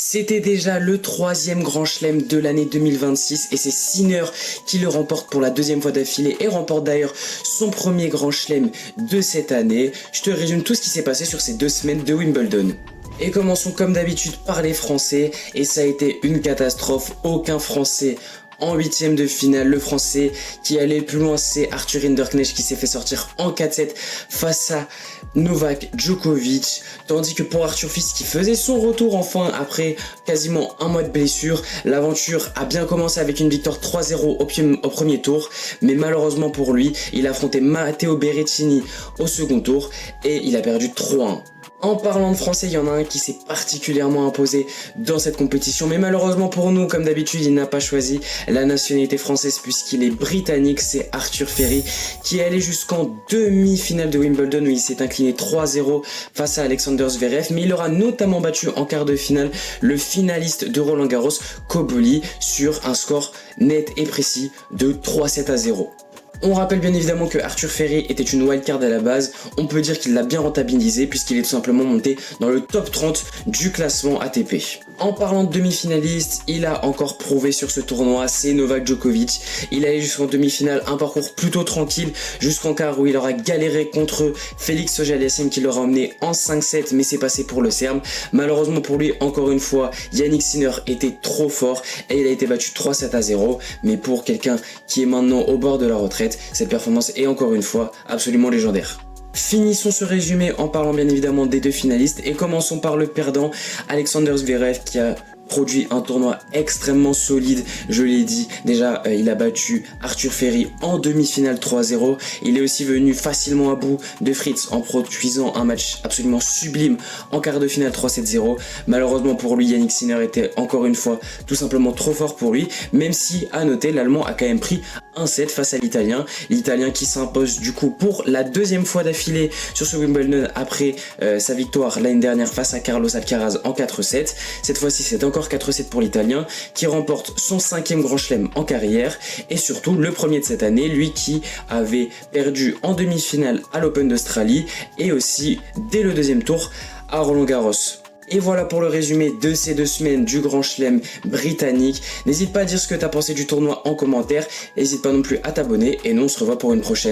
C'était déjà le 3e Grand Chelem de l'année 2026 et c'est Sinner qui le remporte pour la 2e fois d'affilée et remporte d'ailleurs son premier Grand Chelem de cette année. Je te résume tout ce qui s'est passé sur ces 2 semaines de Wimbledon. Et commençons comme d'habitude par les Français et ça a été une catastrophe, aucun Français en 8e de finale. Le Français qui allait le plus loin, c'est Arthur Rinderknecht qui s'est fait sortir en 4-7 face à Novak Djokovic. Tandis que pour Arthur Fils qui faisait son retour enfin après quasiment un mois de blessure, l'aventure a bien commencé avec une victoire 3-0 au premier tour. Mais malheureusement pour lui, il affrontait Matteo Berrettini au second tour et il a perdu 3-1. En parlant de Français, il y en a un qui s'est particulièrement imposé dans cette compétition. Mais malheureusement pour nous, comme d'habitude, il n'a pas choisi la nationalité française puisqu'il est britannique. C'est Arthur Ferry qui est allé jusqu'en demi-finale de Wimbledon où il s'est incliné 3-0 face à Alexander Zverev. Mais il aura notamment battu en quart de finale le finaliste de Roland Garros, Cobolli, sur un score net et précis de 3-7-0. On rappelle bien évidemment que Arthur Ferry était une wildcard à la base, on peut dire qu'il l'a bien rentabilisé puisqu'il est tout simplement monté dans le top 30 du classement ATP. En parlant de demi-finaliste, il a encore prouvé sur ce tournoi, c'est Novak Djokovic. Il est allé jusqu'en demi-finale, un parcours plutôt tranquille jusqu'en quart où il aura galéré contre Félix Auger-Aliassime qui l'aura emmené en 5-7 mais c'est passé pour le Serbe. Malheureusement pour lui, encore une fois, Jannik Sinner était trop fort et il a été battu 3-7-0. Mais pour quelqu'un qui est maintenant au bord de la retraite, cette performance est encore une fois absolument légendaire. Finissons ce résumé en parlant bien évidemment des 2 finalistes et commençons par le perdant, Alexander Zverev, qui a produit un tournoi extrêmement solide, je l'ai dit, déjà il a battu Arthur Ferry en demi-finale 3-0, il est aussi venu facilement à bout de Fritz en produisant un match absolument sublime en quart de finale 3-7-0, malheureusement pour lui Jannik Sinner était encore une fois tout simplement trop fort pour lui, même si à noter l'Allemand a quand même pris 1-7 face à l'Italien qui s'impose du coup pour la 2e fois d'affilée sur ce Wimbledon après sa victoire l'année dernière face à Carlos Alcaraz en 4-7, cette fois-ci c'est encore 4-7 pour l'Italien qui remporte son 5e Grand Chelem en carrière et surtout le premier de cette année, lui qui avait perdu en demi-finale à l'Open d'Australie et aussi dès le 2e tour à Roland Garros. Et voilà pour le résumé de ces 2 semaines du Grand Chelem britannique. N'hésite pas à dire ce que tu as pensé du tournoi en commentaire, n'hésite pas non plus à t'abonner et nous on se revoit pour une prochaine.